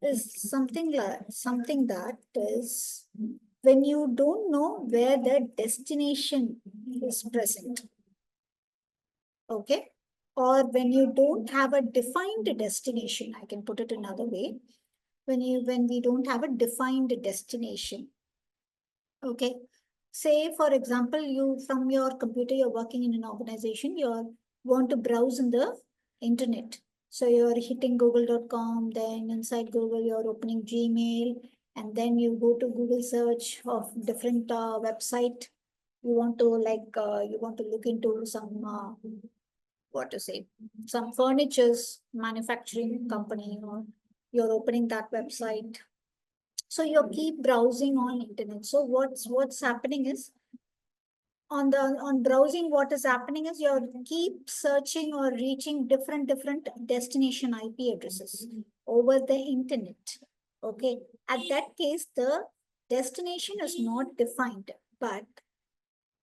is something that is when you don't know where the destination is present. Okay? Or when you don't have a defined destination, I can put it another way. When we don't have a defined destination. Okay. Say, for example, you from your computer, you're working in an organization, you want to browse in the internet. So you're hitting google.com, then inside Google, you're opening Gmail, and then you go to Google search of different website. You want to you want to look into some, what to say, some furnitures manufacturing company, or you're opening that website. So you keep browsing on internet. So what's happening is on browsing, what is happening is you keep searching or reaching different destination IP addresses over the internet. Okay. At that case, the destination is not defined, but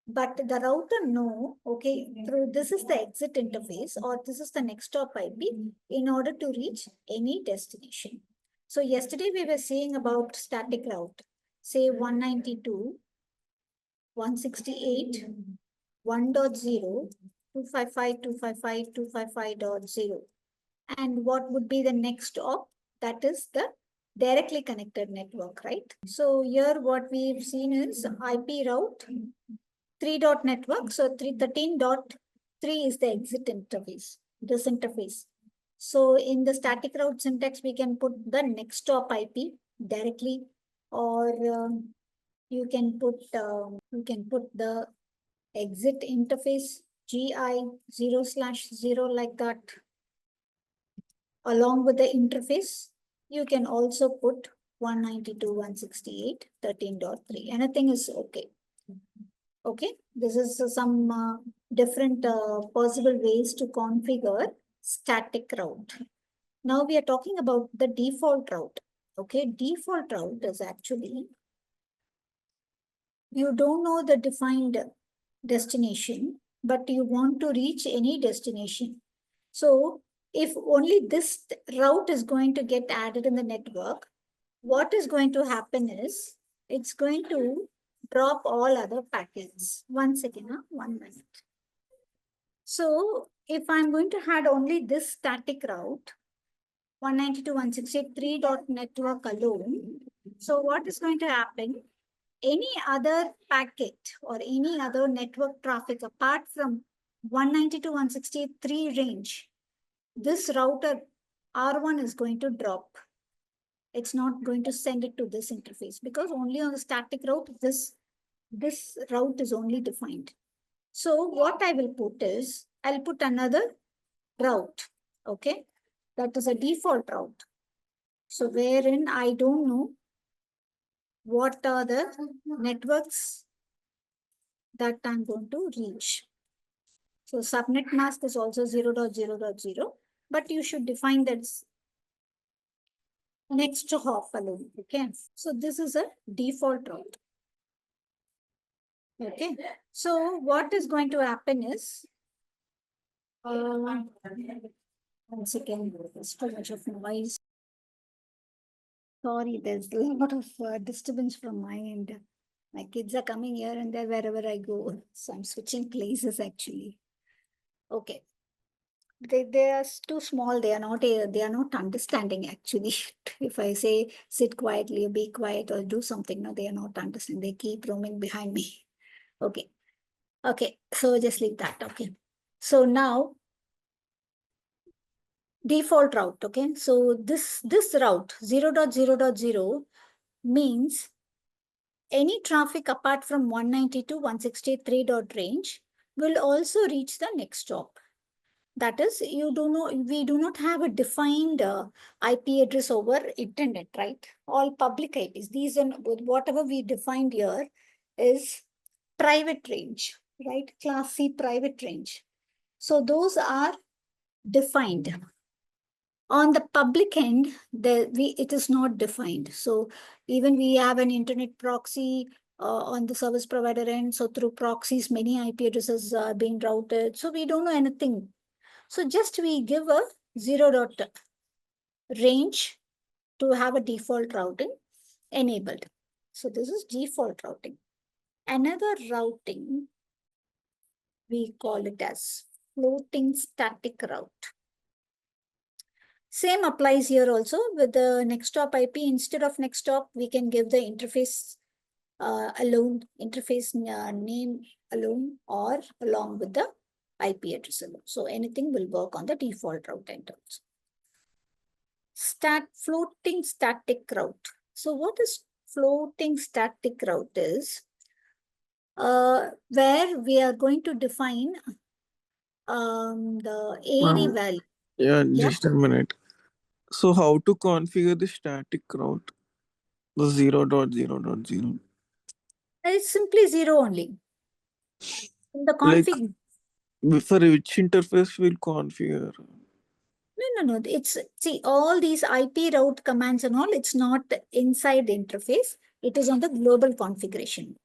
the router know, okay, through this is the exit interface or this is the next stop IP in order to reach any destination. So yesterday we were saying about static route, say 192.168.1.0, 255.255.255.0. And what would be the next stop? That is the directly connected network, right? So here what we've seen is IP route 3 dot network. So 13.3 is the exit interface, this interface. So in the static route syntax, we can put the next stop IP directly, or you can put the exit interface GI 0/0 like that. Along with the interface, you can also put 192.168.13.3. Anything is okay. Okay, this is some different possible ways to configure static route. Now we are talking about the default route. Okay, default route is actually, you don't know the defined destination, but you want to reach any destination. So if only this route is going to get added in the network, what is going to happen is it's going to drop all other packets. 1 second, 1 minute. So if I'm going to add only this static route, 192.168.3.network alone, so what is going to happen? Any other packet or any other network traffic apart from 192.168.3 range, this router R1 is going to drop. It's not going to send it to this interface because only on the static route, this route is only defined. So what I will put is, I'll put another route, okay? That is a default route. So wherein I don't know what are the networks that I'm going to reach. So subnet mask is also 0.0.0, but you should define that next to hop alone, okay? So this is a default route. Okay, so what is going to happen is, once again, there's too much of noise. Sorry, there's a lot of disturbance from my end. My kids are coming here and there wherever I go. So I'm switching places actually. Okay. They are too small. They are not understanding actually. If I say sit quietly or be quiet or do something, no, they are not understanding. They keep roaming behind me. Okay. Okay. So just leave that. Okay. So now default route. Okay. So this route 0.0.0 means any traffic apart from 192.168.3 dot range will also reach the next stop. That is, we do not have a defined IP address over internet, right? All public IPs. These are whatever we defined here is private range, right? Class C private range. So those are defined. On the public end, it is not defined. So even we have an internet proxy on the service provider end. So through proxies, many IP addresses are being routed. So we don't know anything. So just we give a 0 dot range to have a default routing enabled. So this is default routing. Another routing, we call it as floating static route. Same applies here also with the next stop IP. Instead of next stop, we can give the interface alone, interface name alone, or along with the IP address alone. So anything will work on the default route end also. Floating static route. So what is floating static route is where we are going to define the AD value. Yeah, just a minute. So how to configure the static route? The 0.0.0. It's simply 0 only. In the Like config. for which interface will configure? No. It's, see, all these IP route commands and all, it's not inside the interface. It is on the global configuration.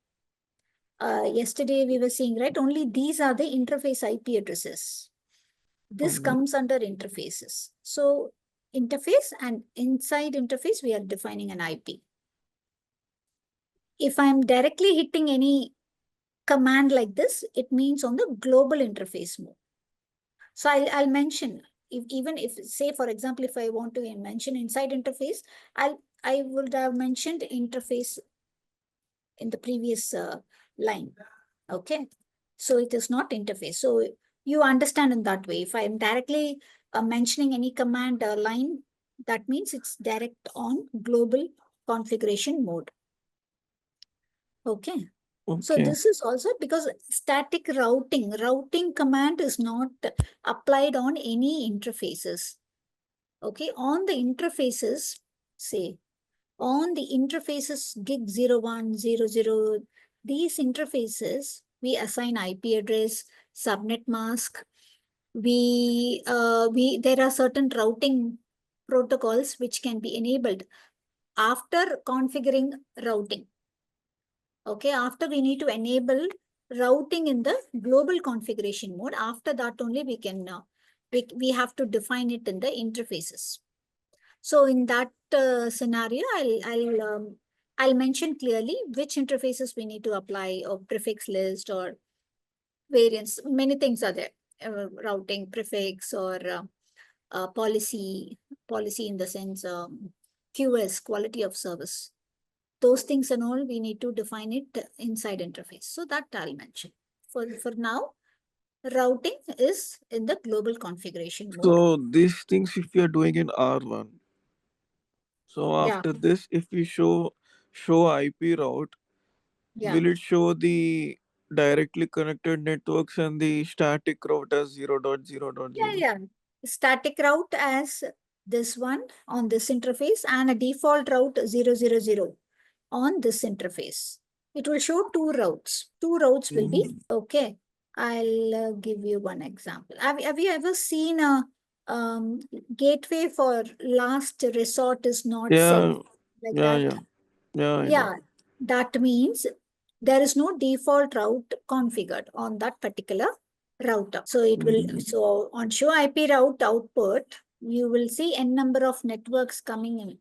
Yesterday we were seeing, right? Only these are the interface IP addresses. This comes under interfaces. So interface, and inside interface, we are defining an IP. If I'm directly hitting any command like this, it means on the global interface mode. So I'll mention, even if, say, for example, if I want to mention inside interface, I would have mentioned interface in the previous line. Okay. So it is not interface. So you understand in that way. If I am directly mentioning any command line, that means it's direct on global configuration mode. Okay. So this is also because static routing command is not applied on any interfaces. Okay. On the interfaces, say, on the interfaces gig 01, 00, these interfaces, we assign IP address, subnet mask. There are certain routing protocols which can be enabled after configuring routing. Okay, after we need to enable routing in the global configuration mode. After that only we can, we have to define it in the interfaces. So in that scenario, I'll mention clearly which interfaces we need to apply, or prefix list or variants. Many things are there. Routing, prefix, or policy in the sense QS, quality of service. Those things and all, we need to define it inside interface. So that I'll mention. For now, routing is in the global configuration mode. So these things if you are doing in R1. So after this, if we show IP route, will it show the directly connected networks and the static route as 0.0.0? Yeah. Static route as this one on this interface, and a default route 000 on this interface. It will show two routes. Two routes will be okay. I'll give you one example. Have you ever seen a gateway for last resort is not set like that? Yeah, that means there is no default route configured on that particular router. So it will, so on show IP route output, you will see n number of networks coming in.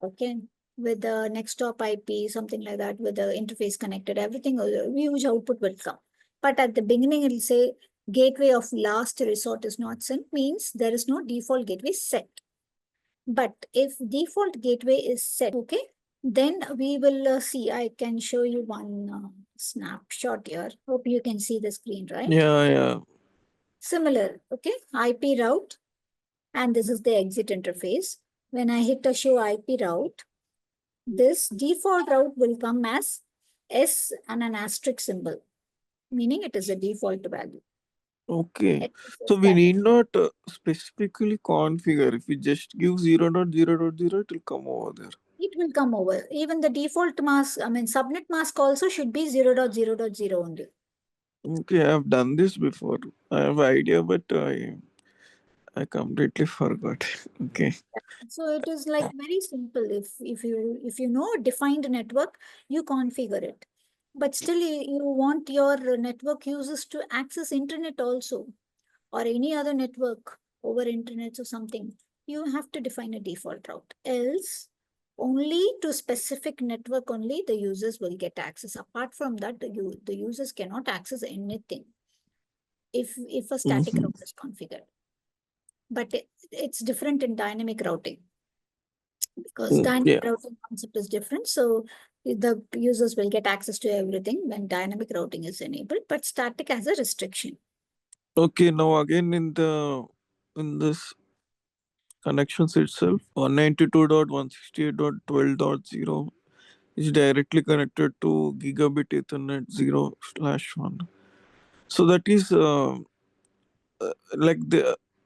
Okay. With the next stop IP, something like that, with the interface connected, everything, huge output will come. But at the beginning, it will say gateway of last resort is not set, means there is no default gateway set. But if default gateway is set, okay, then we will see. I can show you one snapshot here. Hope you can see the screen, right? Yeah. Similar, okay, IP route, and this is the exit interface. When I hit a show IP route, this default route will come as S and an asterisk symbol, meaning it is a default value. Okay. So we need not specifically configure. If we just give 0.0.0, it will come over there. It will come over. Even the default mask, I mean, subnet mask also should be 0.0.0 only. Okay, I have done this before. I have idea, but I completely forgot. Okay. So it is like very simple. If you know defined network, you configure it. But still you want your network users to access internet also, or any other network over internet or something. You have to define a default route. Else only to specific network only the users will get access. Apart from that, the users cannot access anything if a static route is configured. But it's different in dynamic routing, because dynamic routing concept is different. So the users will get access to everything when dynamic routing is enabled, but static has a restriction. Okay, now again in this connections itself, 192.168.12.0 is directly connected to gigabit Ethernet 0/1. So that is like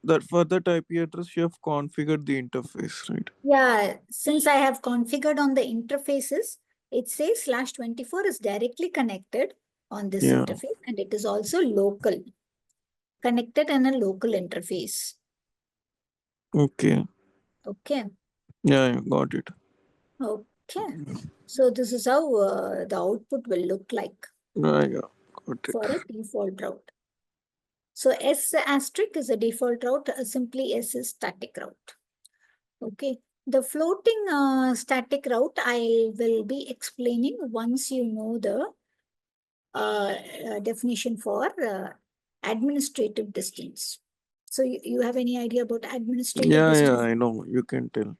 that for that IP address you have configured the interface, right? Yeah, since I have configured on the interfaces, it says /24 is directly connected on this interface, and it is also local, connected in a local interface. Okay. Okay. Yeah, got it. Okay. So this is how the output will look like Yeah, got it. for a default route. So S asterisk is a default route, simply S is static route. Okay. The floating static route I will be explaining once you know the definition for administrative distance. So you have any idea about administrative distance? Yeah, I know. You can tell.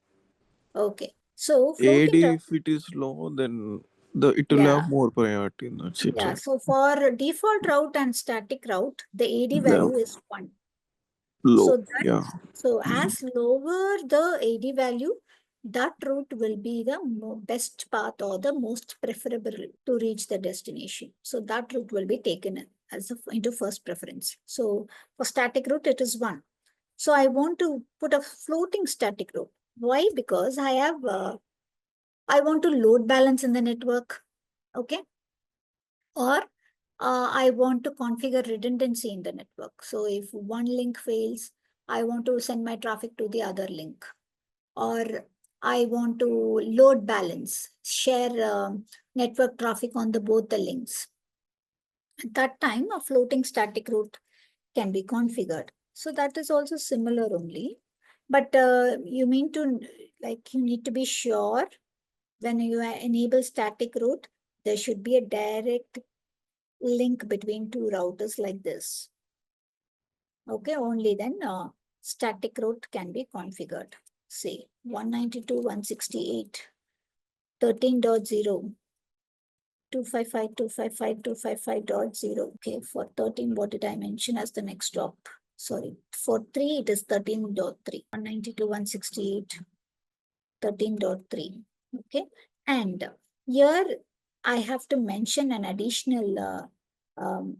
Okay. So AD, floating route. if it is low, then it will Yeah. have more priority. That's it, Yeah. right? So for default route and static route, the AD value is 1. Low. So as lower the AD value, that route will be the best path or the most preferable to reach the destination. So that route will be taken as into first preference. So for static route, it is 1. So I want to put a floating static route. Why? Because I want to load balance in the network. Okay. Or I want to configure redundancy in the network. So if one link fails, I want to send my traffic to the other link. Or I want to load balance, share network traffic on both the links. At that time, a floating static route can be configured. So that is also similar only. But you need to be sure when you enable static route, there should be a direct link between two routers like this. Okay, only then static route can be configured. Say 192.168.13.0, 255.255.255.0. Okay, for 13, what did I mention as the next stop? Sorry, for 3, it is 13.3, 192.168.13.3. Okay, and here I have to mention an additional and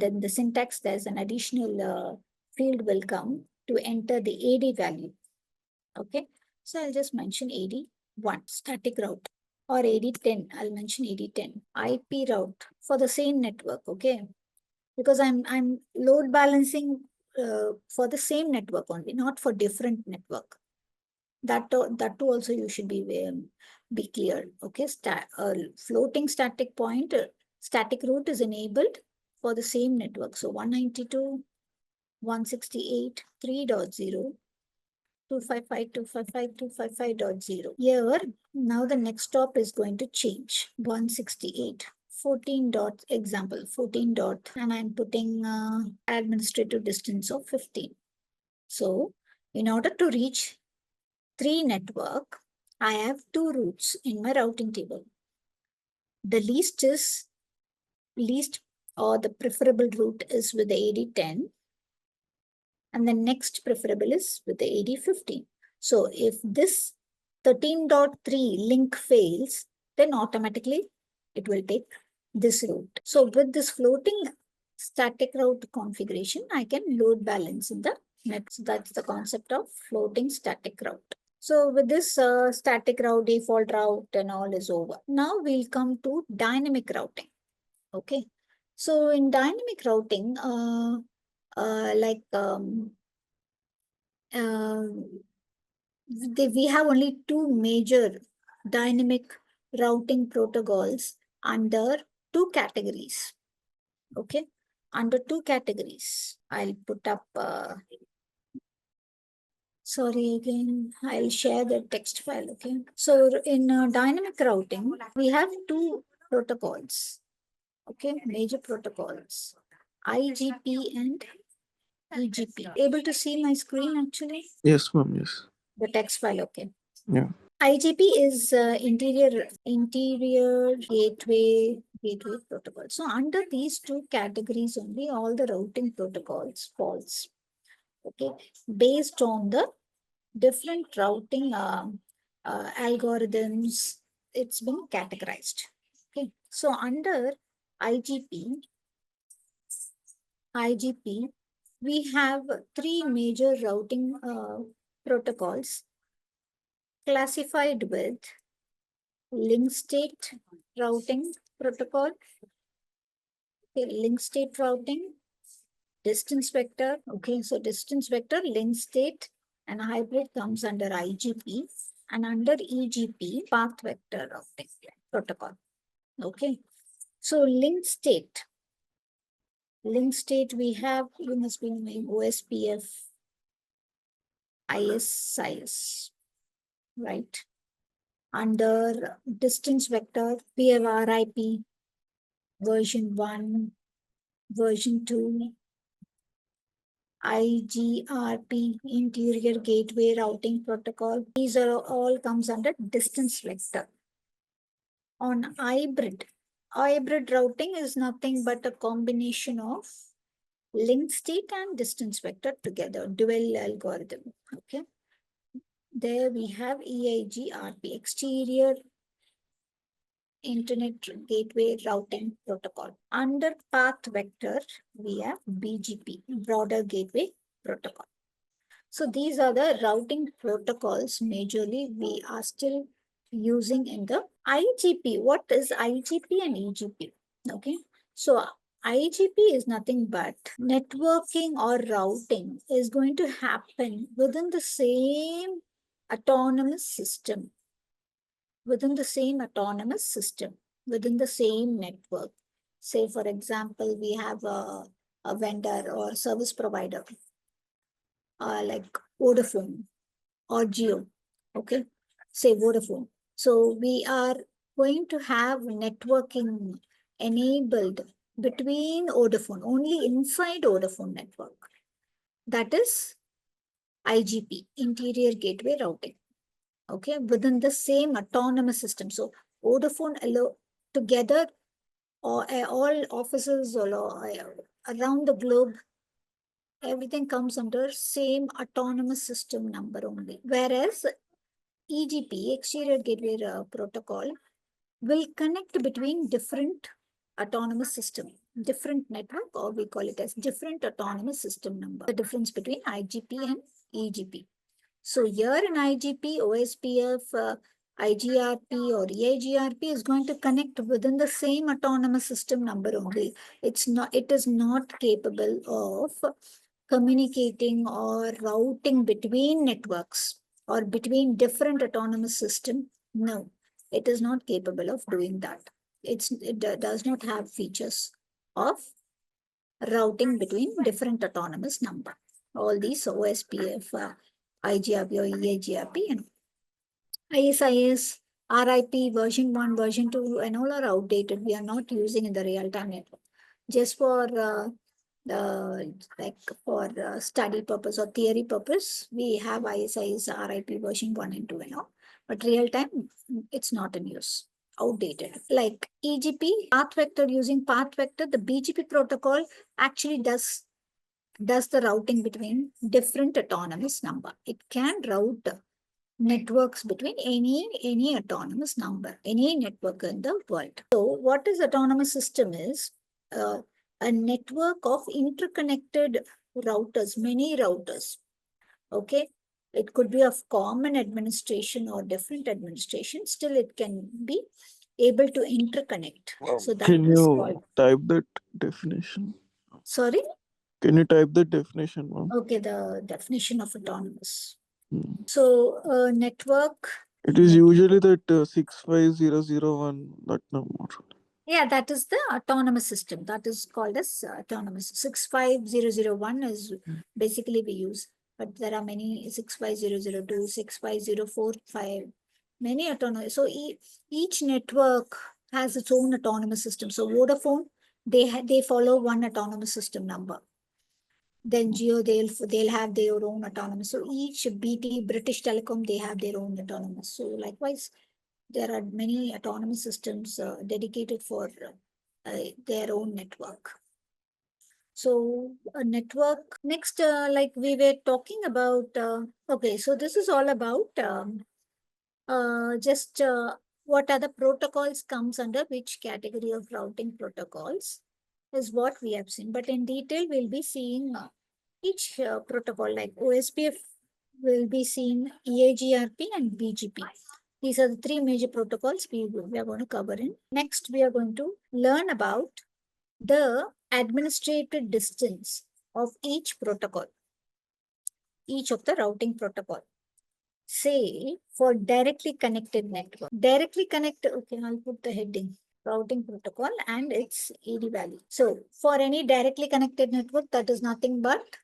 then the syntax, there's an additional field will come to enter the AD value. Okay, so I'll just mention AD1 static route, or AD10. I'll mention AD10 IP route for the same network. Okay, because I'm load balancing for the same network only, not for different network. That too also you should be clear. Okay, floating static point static route is enabled for the same network. So 192.168.3.0, 255.255.255.0. Here, now the next stop is going to change. 168.14 dot example 14 dot, and I'm putting administrative distance of 15. So in order to reach 3 network, I have 2 routes in my routing table. The least or the preferable route is with the AD10, and the next preferable is with the AD15. So if this 13.3 link fails, then automatically it will take this route. So with this floating static route configuration, I can load balance in the net. So that's the concept of floating static route. So with this static route, default route and all is over. Now we'll come to dynamic routing. Okay. So in dynamic routing, we have only 2 major dynamic routing protocols under 2 categories. Okay. Under 2 categories, I'll put up Sorry again, I'll share the text file, okay? So in dynamic routing, we have two protocols, okay? Major protocols, IGP and EGP. Able to see my screen actually? Yes, ma'am. Yes. The text file, okay. Yeah. IGP is interior gateway protocol. So under these two categories only, all the routing protocols falls. Okay, based on the different routing algorithms, it's been categorized. Okay, so under IGP, we have three major routing protocols classified with link state routing protocol, okay, link state routing, distance vector. Okay, so distance vector, link state, and hybrid comes under IGP, and under EGP, path vector routing protocol. Okay, so link state we have, you must be knowing OSPF, ISIS, right? Under distance vector, we have RIP, version 1, version 2, IGRP, Interior Gateway Routing Protocol. These are all comes under distance vector. On hybrid routing is nothing but a combination of link state and distance vector together, dual algorithm. Okay. There we have EIGRP, Exterior Internet Gateway Routing Protocol. Under path vector, we have BGP, Broader Gateway Protocol. So these are the routing protocols majorly we are still using in the IGP. What is IGP and EGP? Okay, so IGP is nothing but networking or routing is going to happen within the same autonomous system, within the same network. Say, for example, we have a vendor or service provider like Vodafone or Geo, okay? Say Vodafone. So we are going to have networking enabled between Vodafone, only inside Vodafone network. That is IGP, Interior Gateway Routing, okay? Within the same autonomous system. So Vodafone together, or all offices around the globe, everything comes under same autonomous system number only. Whereas EGP, Exterior Gateway Protocol, will connect between different autonomous system, different network, or we call it as different autonomous system number. The difference between IGP and EGP. So here in IGP, OSPF, IGRP or EIGRP is going to connect within the same autonomous system number only. It is not capable of communicating or routing between networks or between different autonomous system. No, it is not capable of doing that. It does not have features of routing between different autonomous number. All these OSPF, IGRP or EIGRP and ISIS, RIP version 1, version 2, and all are outdated. We are not using in the real-time network. Just for study purpose or theory purpose, we have ISIS, RIP version 1 and 2 and all. But real-time, it's not in use. Outdated. Like EGP, path vector, using path vector, the BGP protocol actually does the routing between different autonomous number. It can route networks between any autonomous number, any network in the world. So what is autonomous system is a network of interconnected routers, many routers. Okay, it could be of common administration or different administration. Still, it can be able to interconnect. So that Can is you called. type that definition? Sorry. Can you type the definition, ma'am? Okay, the definition of autonomous. Hmm. So network. It is usually that 65001, that number. Yeah, that is the autonomous system. That is called as autonomous. 65001 is basically we use. but there are many 65002, 65045, many autonomous. So each network has its own autonomous system. So Vodafone, they follow one autonomous system number. Then Jio, they'll have their own autonomous. So each BT, British Telecom, they have their own autonomous. So likewise, there are many autonomous systems dedicated for their own network. So a network, next, like we were talking about, okay, so this is all about just what are the protocols comes under which category of routing protocols is what we have seen. But in detail, we'll be seeing each protocol like OSPF will be seeing EAGRP and BGP. These are the three major protocols we are going to cover in. Next, we are going to learn about the administrative distance of each protocol, each of the routing protocol. Say for directly connected network, directly connected, okay, I'll put the heading, routing protocol and its AD value. So for any directly connected network, that is nothing but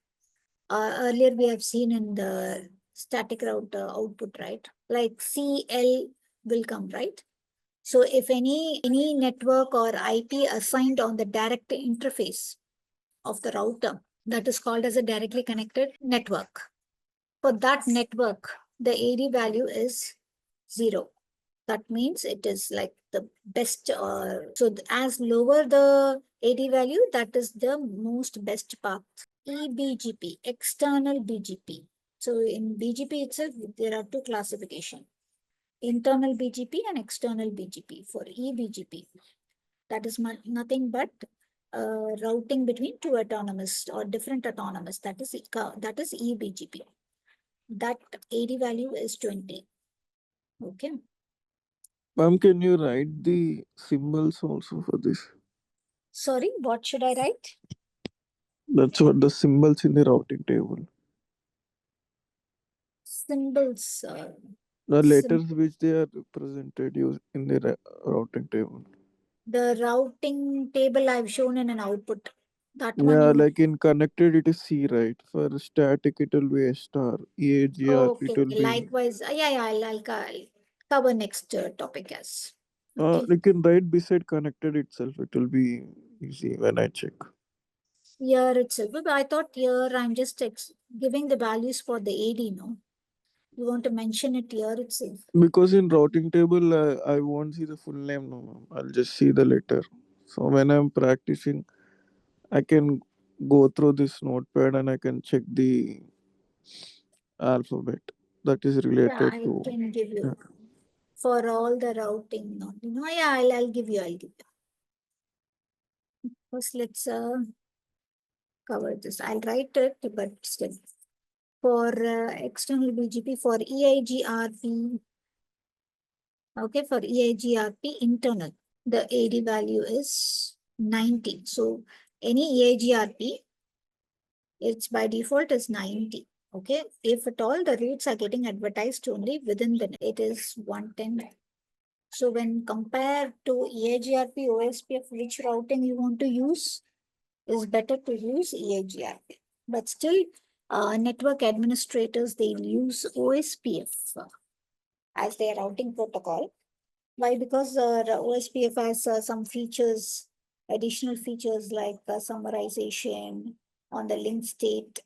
earlier we have seen in the static route output, right? Like CL will come, right? So if any network or IP assigned on the direct interface of the router, that is called as a directly connected network. For that network, the AD value is 0. That means it is like the best. So as lower the AD value, that is the most best path. eBGP, external BGP. So in BGP itself, there are two classifications: internal BGP and external BGP. For eBGP, that is nothing but routing between two autonomous or different autonomous. That is eBGP. That AD value is 20. Okay. Ma'am, can you write the symbols also for this? Sorry, what should I write? That's what the symbols in the routing table. Symbols. The letters which they are presented in the routing table. The routing table I've shown in an output. That one Yeah, you. like in connected it is C, right? For static it will be a star. EAGRP Okay. it will be. Likewise, yeah, I'll cover next topic as. Okay. You can write beside connected itself. It will be easy when I check. Here itself. But I thought here I'm just giving the values for the AD, no? You want to mention it here itself. Because in routing table, I won't see the full name, no, ma'am. I'll just see the letter. So when I'm practicing, I can go through this notepad and I can check the alphabet that is related Yeah, I to. can give you. Yeah. For all the routing, no, yeah, I'll give you. First, let's cover this. I'll write it, but still. For external BGP, for EIGRP, okay, for EIGRP internal, the AD value is 90. So any EIGRP, it's by default is 90. Okay, if at all the routes are getting advertised only within the, it is 110. So when compared to EIGRP, OSPF, which routing you want to use, is better to use EIGRP. But still, network administrators, they use OSPF as their routing protocol. Why? Because the OSPF has some features, additional features like summarization on the link state.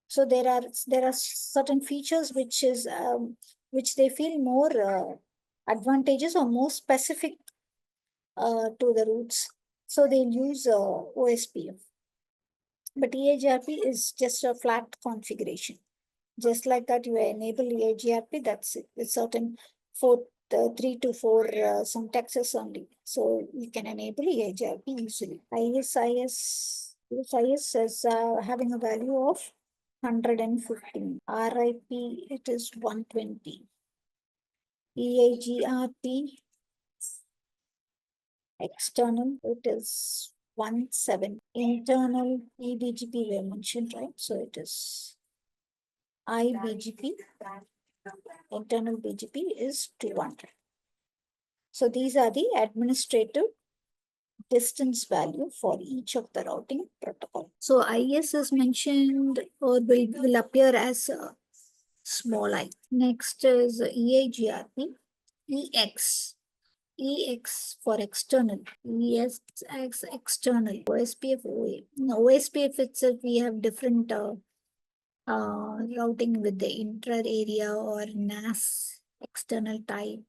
So there are certain features which they feel more advantageous or more specific to the routes. So they'll use OSPF. But EIGRP is just a flat configuration. Just like that, you enable EIGRP, that's it. With certain 3 to 4 syntaxes only. So you can enable EIGRP easily. ISIS is having a value of 115. RIP, it is 120. EIGRP external, it is 17. Internal eBGP we mentioned, right? So it is iBGP. Internal BGP is 200. So these are the administrative distance value for each of the routing protocol. So IS is mentioned or will appear as small I. Next is EAGRP, EX. EX for external, ES external, OSPF, OA. In OSPF itself, we have different routing with the intra-area or NAS external type,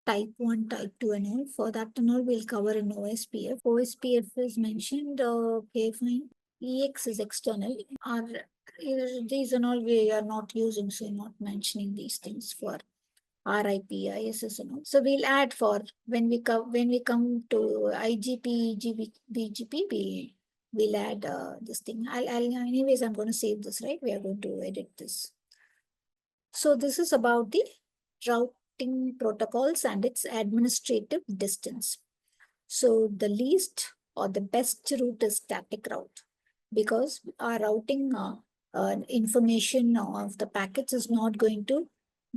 type 1, type 2 and all. For that and all, we'll cover in OSPF. OSPF is mentioned, okay, fine. EX is external. These and all we are not using, so not mentioning these things for RIP, ISS and all. So we'll add for when we come to IGP, EGP, BGP, we'll add this thing. Anyways, I'm going to save this, right? We are going to edit this. So this is about the routing protocols and its administrative distance. So the least or the best route is static route, because our routing information of the packets is not going to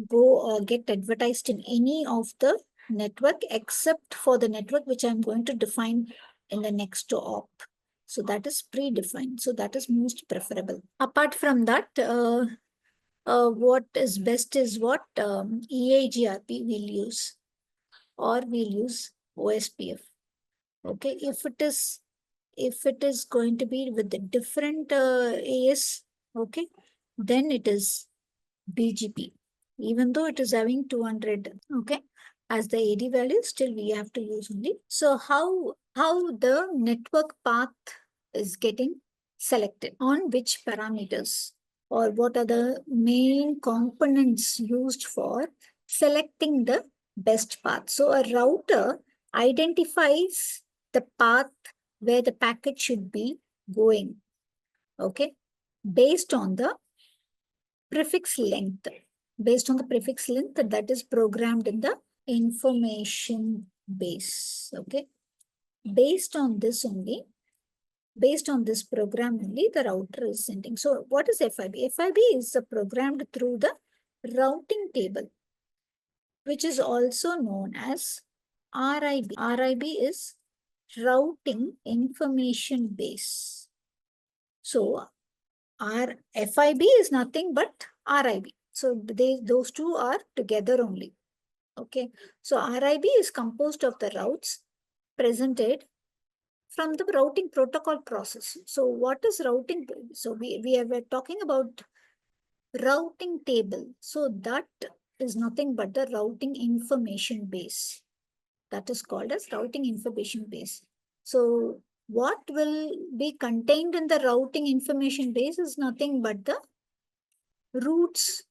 go or get advertised in any of the network except for the network which I'm going to define in the next op. So that is predefined. So that is most preferable. Apart from that, what is best is what EAGRP we'll use, or we'll use OSPF. Okay, if it is going to be with the different AS, okay, then it is BGP. Even though it is having 200, okay, as the AD value, still we have to use only. So how the network path is getting selected, on which parameters, or what are the main components used for selecting the best path. So a router identifies the path where the packet should be going, okay, based on the prefix length, that is programmed in the information base, okay. Based on this program only, the router is sending. So what is FIB? FIB is programmed through the routing table, which is also known as RIB. RIB is routing information base. So our FIB is nothing but RIB. So those two are together only. Okay. So RIB is composed of the routes presented from the routing protocol process. So what is routing? So we were talking about routing table. So that is nothing but the routing information base. That is called as routing information base. So what will be contained in the routing information base is nothing but the routes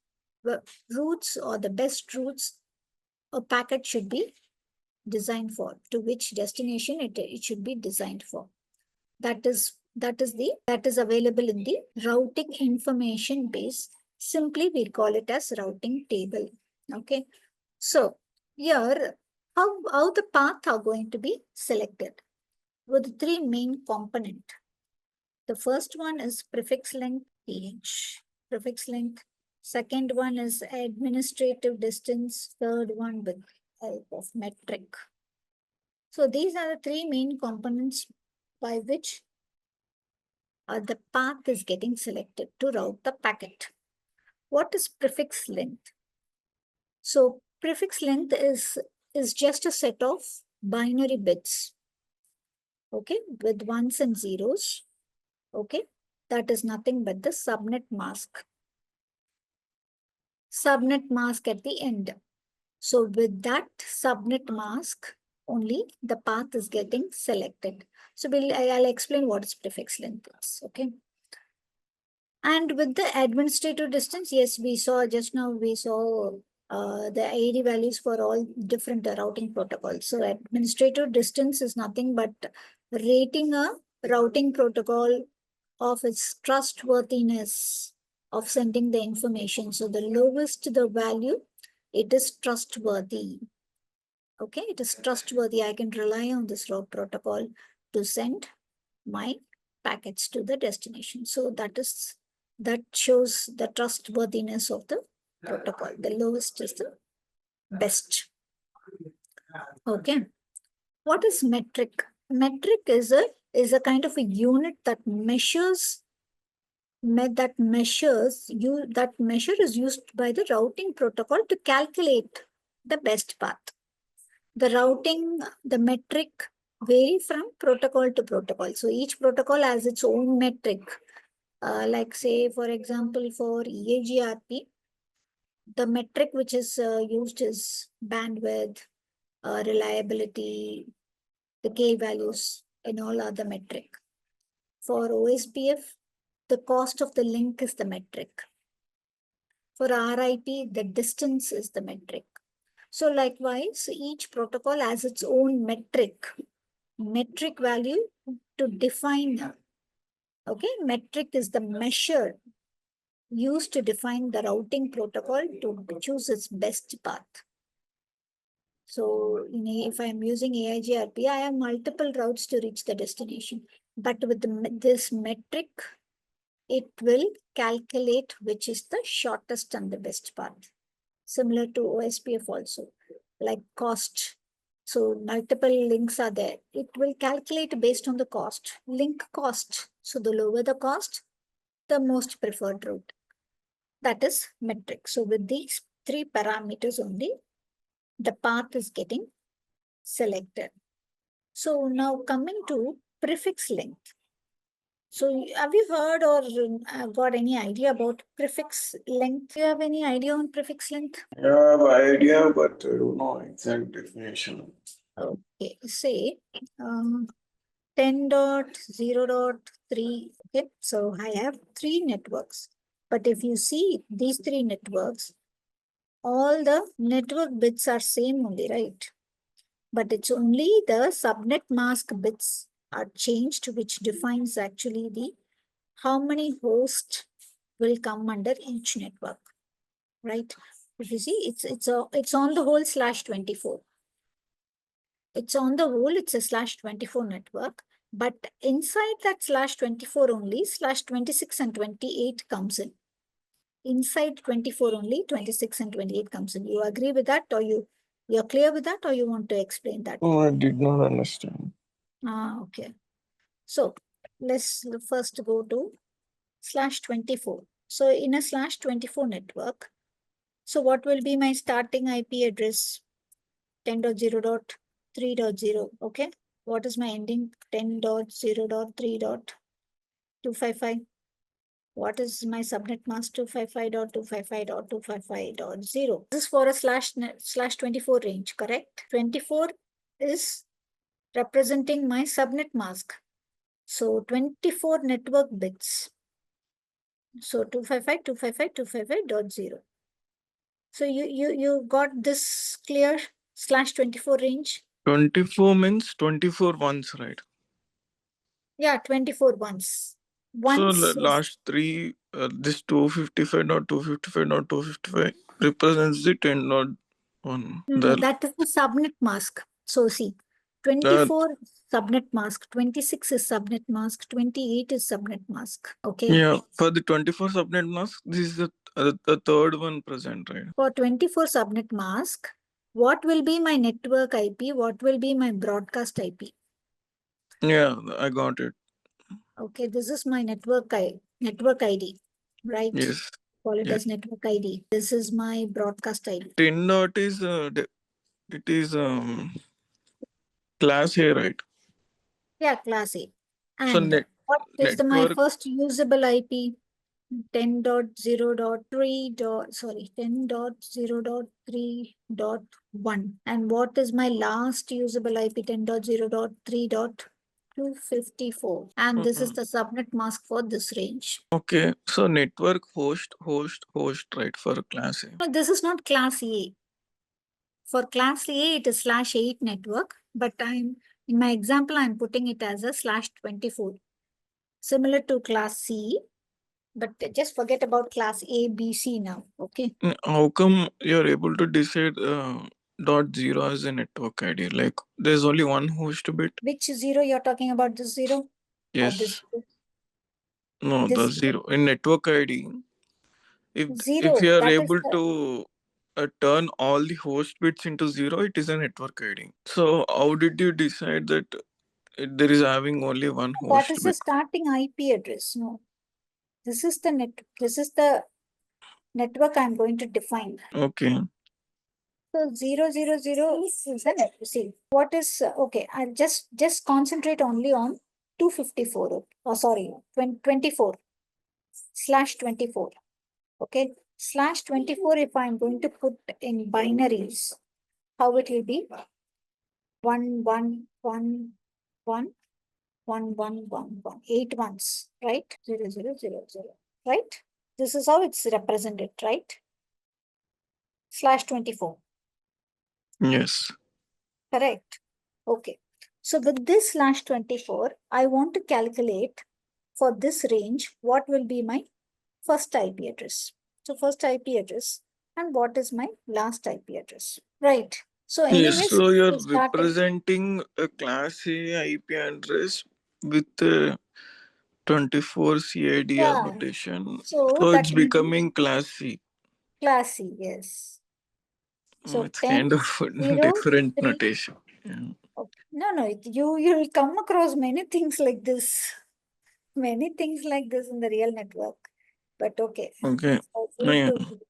or the best routes a packet should be designed for, to which destination it should be designed for. That is available in the routing information base. Simply we call it as routing table. Okay. So here, how the path are going to be selected with three main components. The first one is prefix length, PH, prefix length. Second one is administrative distance. Third one with help of metric. So these are the three main components by which the path is getting selected to route the packet. What is prefix length? So prefix length is just a set of binary bits, okay, with ones and zeros, okay. That is nothing but the subnet mask. Subnet mask at the end. So with that subnet mask, only the path is getting selected. So I'll explain what is prefix length is, okay. And with the administrative distance, yes, we saw just now, we saw the AD values for all different routing protocols. So administrative distance is nothing but rating a routing protocol of its trustworthiness of sending the information. So the lowest the value, it is trustworthy. Okay, it is trustworthy. I can rely on this route protocol to send my packets to the destination. So that shows the trustworthiness of the protocol. The lowest is the best. Okay. What is metric? metric is a kind of a unit that measures that measure is used by the routing protocol to calculate the best path. The metric vary from protocol to protocol. So each protocol has its own metric. Like say, for example, for EAGRP, the metric which is used is bandwidth, reliability, the K values, and all other metric. For OSPF, the cost of the link is the metric. For RIP, the distance is the metric. So likewise, each protocol has its own metric value to define. Okay, metric is the measure used to define the routing protocol to choose its best path. So if I'm using AIGRP, I have multiple routes to reach the destination. But with this metric, it will calculate which is the shortest and the best path. Similar to OSPF also, like cost. So multiple links are there. It will calculate based on the cost, link cost. So the lower the cost, the most preferred route. That is metric. So with these three parameters only, the path is getting selected. So now coming to prefix length. So have you heard or got any idea about prefix length? Do you have any idea on prefix length? I have idea, but I don't know exact definition. Okay, say 10.0.3. Okay, so I have three networks. But if you see these three networks, all the network bits are same only, right? But it's only the subnet mask bits are changed, which defines actually the how many hosts will come under each network, right? If you see, it's on the whole /24. It's on the whole, it's a /24 network, but inside that /24 only, /26 and 28 comes in. Inside 24 only, 26 and 28 comes in. You agree with that, or you're clear with that, or you want to explain that? Oh, I did not understand. Okay. So let's first go to /24. So in a /24 network, so what will be my starting IP address? 10.0.3.0. Okay. What is my ending? 10.0.3.255. What is my subnet mask? 255.255.255.0. This is for a /24 range, correct? 24 is representing my subnet mask. So 24 network bits. So 255.255.255.0. So you got this clear /24 range? 24 means 24 ones, right? Yeah, 24 ones. So Once last three, this 255.255.255 represents the 10.1. that is the subnet mask. So see, 24 subnet mask, 26 is subnet mask, 28 is subnet mask. Okay. Yeah, for the 24 subnet mask, this is the third one present, right? For 24 subnet mask, what will be my network IP? What will be my broadcast IP? Yeah, I got it. Okay, this is my network ID, right? Yes. Call it as network ID. This is my broadcast ID. 10 dot is it is class A, right? Yeah, class A. So And what is my network. first usable IP? 10.0.3.1. And what is my last usable IP? 10.0.3.254. And this is the subnet mask for this range. Okay, so network host, right, for class A. No, this is not class A. For class A, it is /8 network, but in my example, I'm putting it as a /24. Similar to class C, but just forget about class A, B, C now, okay? How come you're able to decide .0 as a network ID? Like there's only one host bit? Which zero you're talking about, this zero? Yes. Or this zero? No, This the zero. In network ID, if zero, you are that is able the, to turn all the host bits into zero, it is a network ID. So how did you decide that there is having only one That host. is the starting IP address. No, this is the network I'm going to define. Okay. So 000 is the network. See, what is okay? I'll just concentrate only on 254. Oh, sorry, 24/24. Okay, /24. If I'm going to put in binaries, how it will be? 1 1 1 1 1 8 ones, right? 0 0 0 0, right? This is how it's represented, right? /24. Yes. Correct. Okay. So with this /24, I want to calculate for this range, what will be my first IP address. So first IP address and what is my last IP address. Right. So Yes. anyways, So you're we're starting. representing a class A IP address with 24 CIDR Yeah. notation. So So that it's will be becoming class C. class C, yes. So It's 10, kind of 0, different 3. notation. Yeah. Okay. No, you'll come across many things like this. Many things like this in the real network. But okay. Okay. For you Yeah. to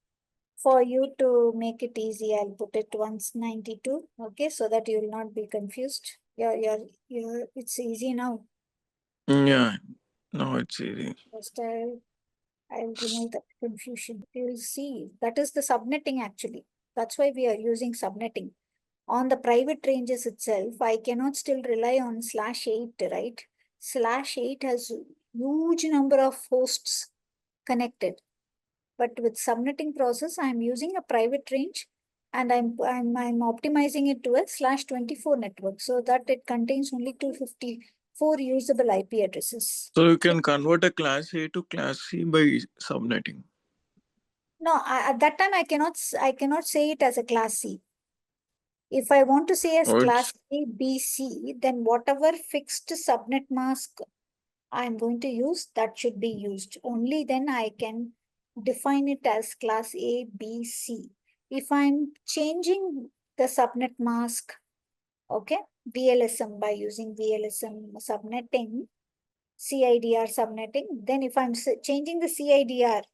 for you to make it easy, I'll put it 192. Okay, so that you will not be confused. It's easy now. Yeah. No, it's easy. First I'll remove that confusion. You'll see that is the subnetting actually. That's why we are using subnetting. On the private ranges itself, I cannot still rely on /8, right? /8 has huge number of hosts connected. But with subnetting process, I'm using a private range and I'm optimizing it to a /24 network so that it contains only 254 usable IP addresses. So you can convert a class A to class C by subnetting. No, at that time I cannot say it as a class C. If I want to say as Oh, class it's A, B, C, then whatever fixed subnet mask I'm going to use, that should be used. Only then I can define it as class A, B, C. If I'm changing the subnet mask, okay, VLSM by using VLSM subnetting, CIDR subnetting, then if I'm changing the CIDR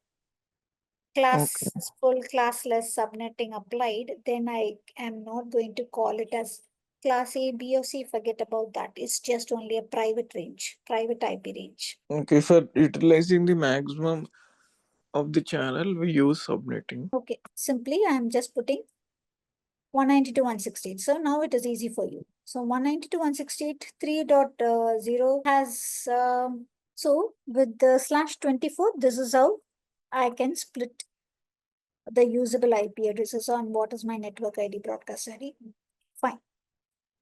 okay. full classless subnetting applied, then I am not going to call it as class A, B, or C. Forget about that. It's just only a private range, private IP range. Okay, for utilizing the maximum of the channel, we use subnetting. Okay, simply I'm just putting 192.168. So now it is easy for you. So 192.168 3.0 has, so with the /24, this is how I can split the usable IP addresses on what is my network ID, broadcast ID. Fine.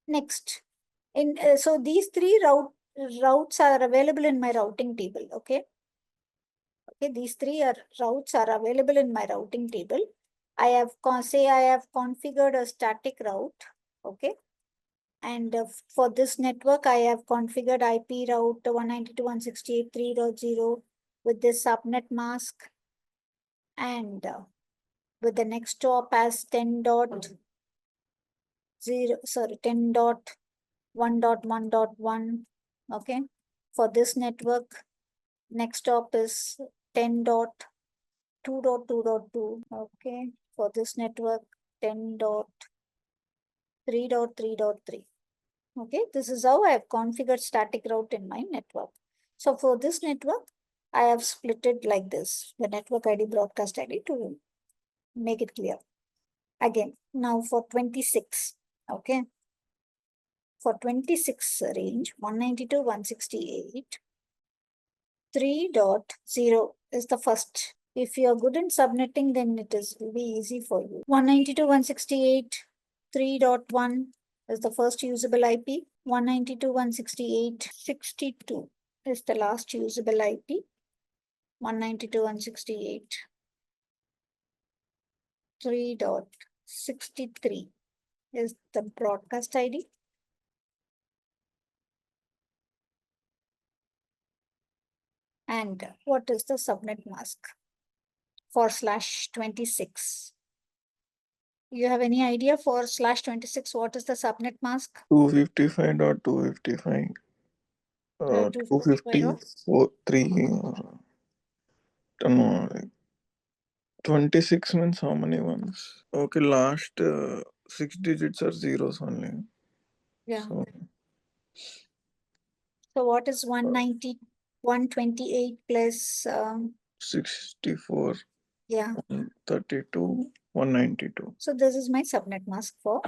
Next, so these three routes are available in my routing table. Okay. Okay, these routes are available in my routing table. I have configured a static route. Okay. And for this network, I have configured IP route 192.168.3.0 with this subnet mask and with the next hop as 10.1.1.1. Okay. For this network, next hop is 10.2.2.2. Okay. For this network, 10.3.3.3. Okay. This is how I have configured static route in my network. So for this network, I have split it like this, the network ID, broadcast ID, to make it clear. Again, now for 26. Okay. For 26 range, 192.168, 3.0 is the first. If you are good in subnetting, then will be easy for you. 192.168, 3.1 is the first usable IP. 192.168.62 is the last usable IP. 192.168, 3.63 is the broadcast ID. And what is the subnet mask for /26? You have any idea for /26? What is the subnet mask? 255.255. 255. 253. No, 26 means how many ones? Okay, last 6 digits are zeros only. Yeah. So what is 190, 128 plus 64, yeah. 132, 192. So this is my subnet mask for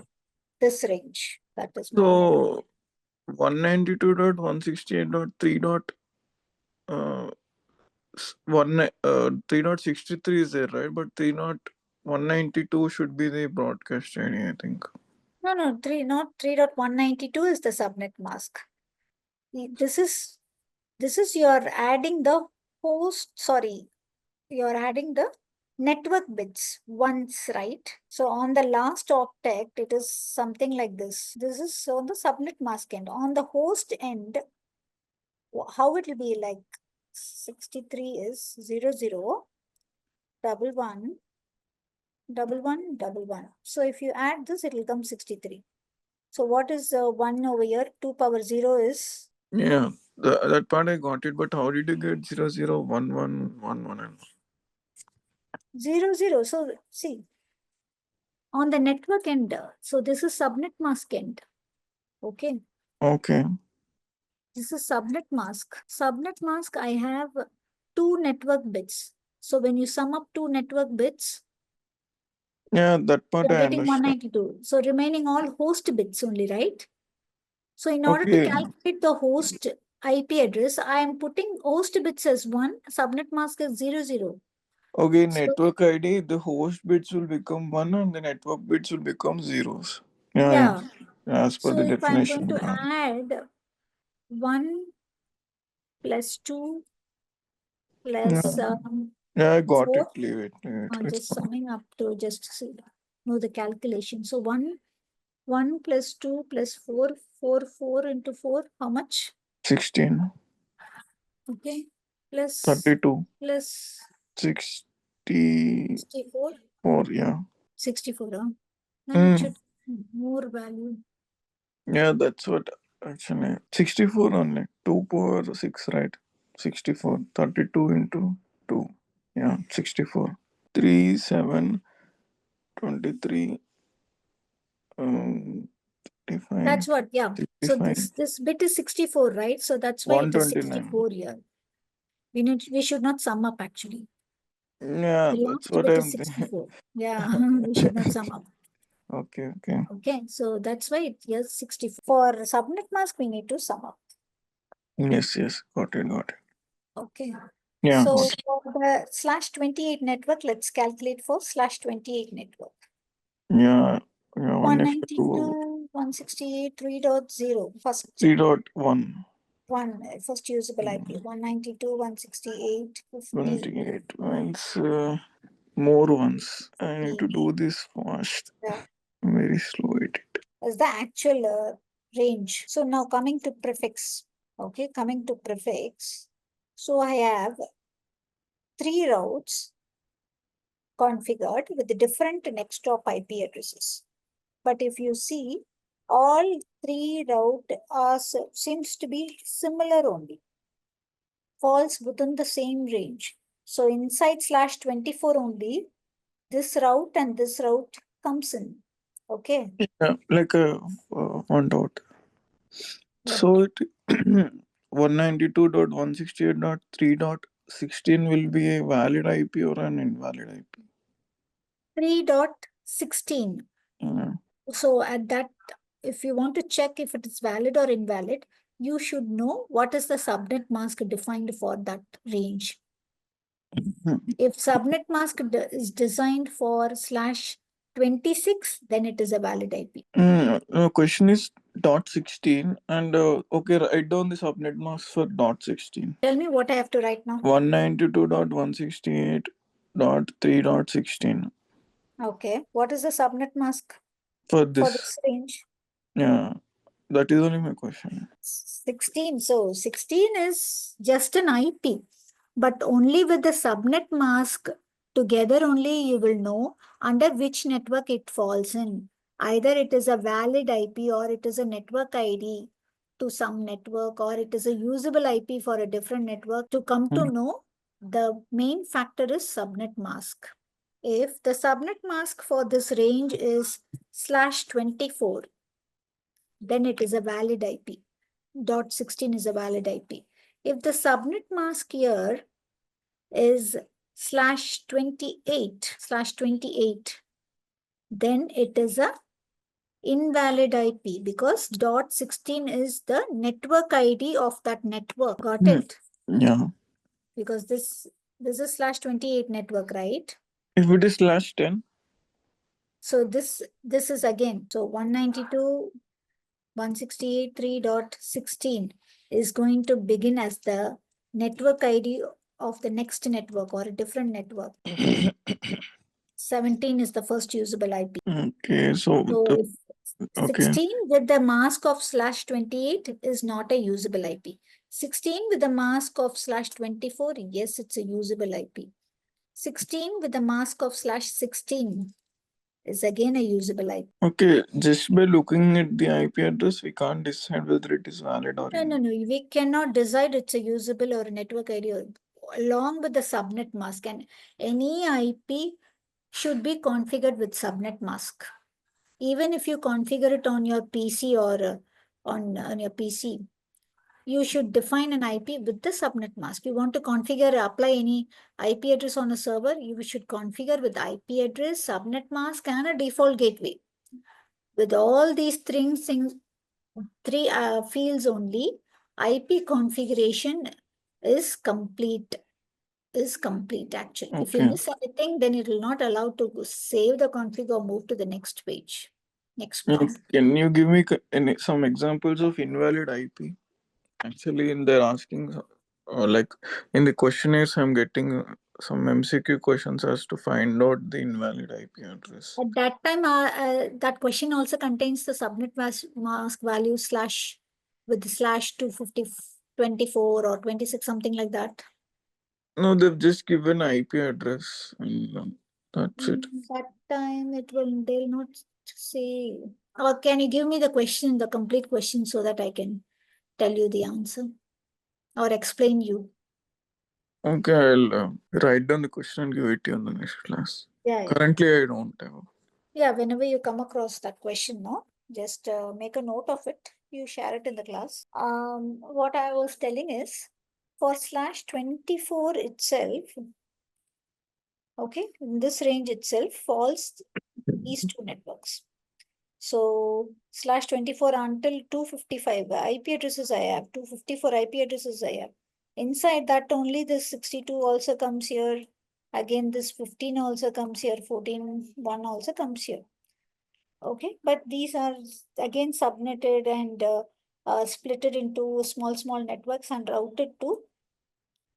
this range. That is my So 192.168.3 dot 3.63 is there, right? But 3.192 should be the broadcast ID, I think. no, not 3.192 is the subnet mask. This is you're adding the you're adding the network bits once, right? So on the last octet, it is something like this. This is on the subnet mask end. On the host end, how it will be like 63 is 00, 11, 11, 11. So if you add this, it will come 63. So what is 1 over here? 2 power 0 is? Yeah, that part I got it, but how did you get 001111? 0, 0. So see, on the network end, so this is subnet mask end. Okay. Okay. This is subnet mask. Subnet mask, I have 2 network bits. So when you sum up 2 network bits, Yeah, that part you're I getting understand. 192. So remaining all host bits only, right? So in order to Okay. calculate the host IP address, I am putting host bits as 1, subnet mask as 0, 0. Okay, So, network ID, the host bits will become 1 and the network bits will become zeros. Yeah, yeah. as per So the if I'm going definition. to add 1 plus 2 Yeah, plus yeah, I got 4, it. Leave it. It's just fine. summing up to just see, know the calculation. So 1 plus 2 plus 4, 4 into 4, how much? 16, Okay. Plus 32, plus 64. 64. Yeah. 64, huh? Then it Mm. should more value. Yeah, that's what actually 64 only. 2 power 6, right? 64. 32 into 2. Yeah, 64. 3, 7, 23, 35, That's what, yeah. So 65, this bit is 64, right? So that's why it is 129. 64 here. We should not sum up actually. Yeah, The that's last what bit is I'm thinking. 64. Yeah, we should not sum up. Okay, okay. Okay, so that's why it is 64. For subnet mask, we need to sum up. Yes, yes. Got it, got it. Okay. Yeah, So got it. for the /28 network, let's calculate for /28 network. Yeah, yeah. 192, 168, 3.0. First 3.1. first usable IP. 192, 168, 50. 28 means more ones. I need to do this fast. Yeah. I'm very slow at it. As the actual range. So now coming to prefix. Okay, coming to prefix. So I have 3 routes configured with different next hop IP addresses. But if you see, all 3 route are seems to be similar only, falls within the same range. So inside /24 only, this route and this route comes in. Okay. Yeah, like a one dot. Yeah. So it 192.168.3.16 will be a valid IP or an invalid IP. 3.16. Yeah. So at that, if you want to check if it is valid or invalid, you should know what is the subnet mask defined for that range. If subnet mask is designed for /26, then it is a valid IP. No, question is dot 16 and okay, write down the subnet mask for dot 16. Tell me what I have to write now. 192.168.3.16. Okay. What is the subnet mask For for this. this range? Yeah, that is only my question. 16. So 16 is just an IP, but only with the subnet mask Together only you will know under which network it falls in. Either it is a valid IP or it is a network ID to some network, or it is a usable IP for a different network. To come to know, the main factor is subnet mask. If the subnet mask for this range is /24, then it is a valid IP. .16 is a valid IP. If the subnet mask here is /28, then it is a invalid IP because .16 is the network ID of that network. Got it? Yeah. Because this is /28 network, right? If it is /10. So this is again, so 192.168.3.16 is going to begin as the network ID of the next network or a different network. 17 is the first usable IP. Okay, so So if okay. 16 with the mask of /28 is not a usable IP. 16 with the mask of /24, yes, it's a usable IP. 16 with the mask of /16 is again a usable IP. Okay, just by looking at the IP address, we can't decide whether it is valid or not. No, we cannot decide it's a usable or a network ID along with the subnet mask, and any IP should be configured with subnet mask. Even if you configure it on your PC or on your PC, you should define an IP with the subnet mask. You want to configure, apply any IP address on a server, you should configure with IP address, subnet mask, and a default gateway. With all these things in three fields only, IP configuration is complete. Actually. Okay. If you miss anything, then it will not allow to save the config or move to the next page. Next part. Can you give me some examples of invalid IP? Actually, they're asking, like in the questionnaires, I'm getting some MCQ questions as to find out the invalid IP address. At that time, that question also contains the subnet mask value slash with the /250/24 or 26, something like that. No, they've just given IP address and that's it. That time they'll not say. Or can you give me the question, the complete question, so that I can tell you the answer or explain you? Okay, I'll write down the question and give it to you in the next class. Yeah. Currently, I don't have. Yeah, whenever you come across that question, no, just make a note of it. You share it in the class. What I was telling is for /24 itself, okay, in this range itself falls these two networks. So /24 until 255 IP addresses I have, 254 IP addresses I have. Inside that only this 62 also comes here. Again, this 15 also comes here, 14.1 also comes here. Okay, but these are again subnetted and splitted into small networks and routed to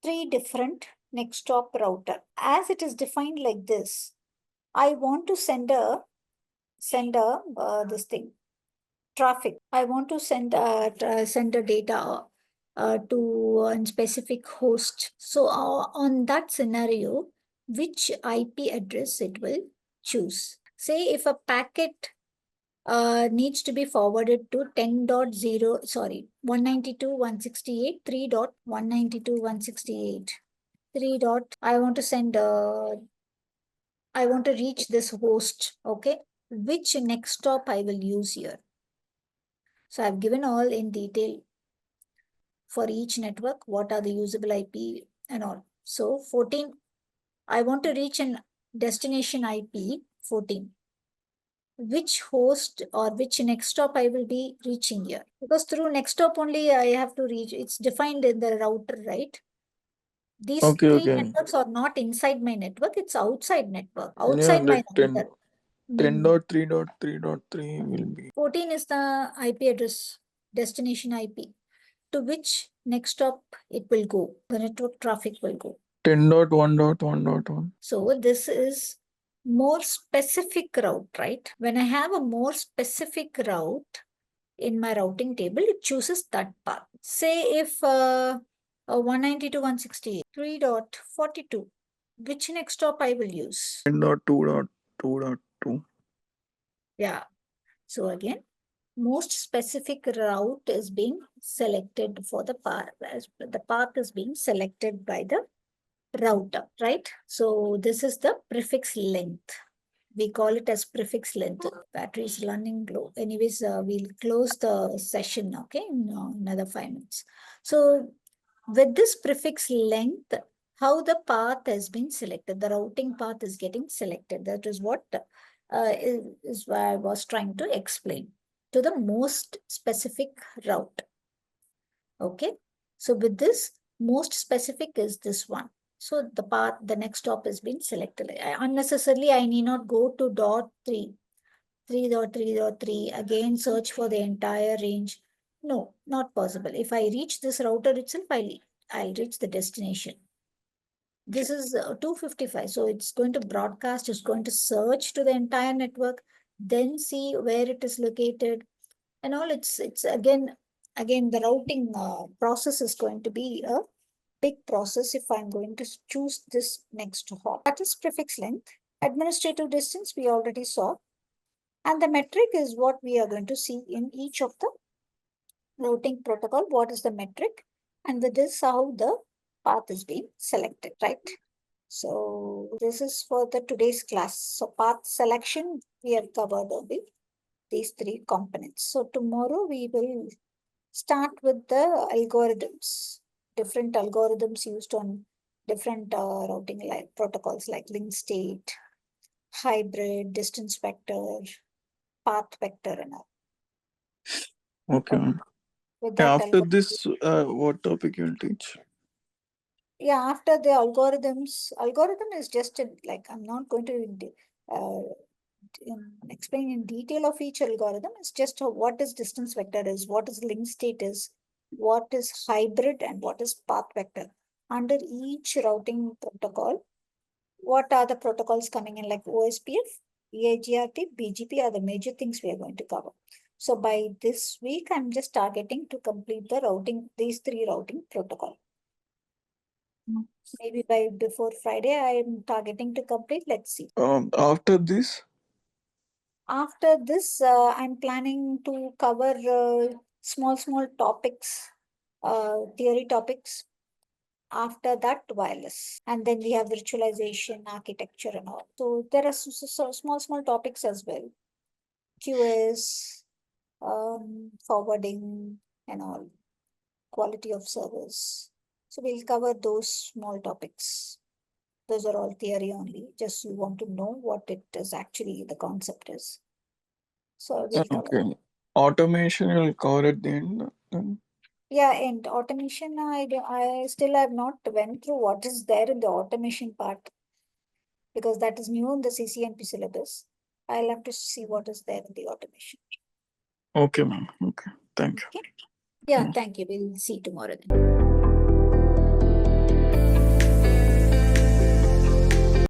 3 different next stop router. As it is defined like this, I want to send a this thing traffic. I want to send a data to a specific host. So on that scenario, which IP address it will choose? Say if a packet needs to be forwarded to 192.168.3.192.168. I want to send, I want to reach this host, okay? Which next stop I will use here? So I've given all in detail for each network, what are the usable IP and all. So 14, I want to reach an destination IP 14. Which host or which next stop I will be reaching here? Because through next stop only I have to reach, it's defined in the router, right? These three networks are not inside my network, it's outside network, outside my router. 10.3.3.3 will be. 14 is the IP address, destination IP, to which next stop it will go, the network traffic will go. 10.1.1.1. So this is more specific route, right? When I have a more specific route in my routing table, it chooses that path. Say if 192.168.3.42, which next stop I will use? 10.2.2.2. Yeah. So again, most specific route is being selected for the path. The path is being selected by the router, right? So this is the prefix length. We call it as prefix length. Battery is running low. Anyways, we'll close the session, okay, in another 5 minutes. So with this prefix length, how the path has been selected, the routing path is getting selected. That is what is what I was trying to explain to the most specific route. Okay. So with this, most specific is this one. So the path, the next stop has been selected. Unnecessarily, I need not go to dot 3, 3.3.3, again search for the entire range. No, not possible. If I reach this router itself, I'll reach the destination. This is 255. So it's going to broadcast, it's going to search to the entire network, then see where it is located and all. It's again the routing process is going to be a big process if I'm going to choose this next hop. That is prefix length. Administrative distance we already saw. And the metric is what we are going to see in each of the routing protocol. What is the metric? And with this, how the path is being selected, right? So this is for the today's class. So path selection, we have covered with these 3 components. So tomorrow we will start with the algorithms, different algorithms used on different routing protocols like link state, hybrid, distance vector, path vector and all. Okay, ma'am. With that After this, what topic you will teach? Yeah, after the algorithms, algorithm is just like, I'm not going to explain in detail of each algorithm. It's just what is distance vector is, what is link state is, what is hybrid and what is path vector. Under each routing protocol, what are the protocols coming in like OSPF, EIGRT, BGP are the major things we are going to cover. So by this week, I'm just targeting to complete the routing, these 3 routing protocol. Maybe by before Friday, I am targeting to complete. Let's see. After this? After this, I'm planning to cover small topics, theory topics. After that, wireless. And then we have virtualization, architecture and all. So there are small topics as well. QoS, forwarding and all. Quality of service. So we'll cover those small topics. Those are all theory only. Just you want to know what it is actually, the concept is. So we'll cover. Okay. Automation will cover at the end. Then. Yeah, and automation, I still have not went through what is there in the automation part because that is new in the CCNP syllabus. I'll have to see what is there in the automation. Okay, ma'am. Okay. Thank you. Okay. Yeah, thank you. We'll see tomorrow then.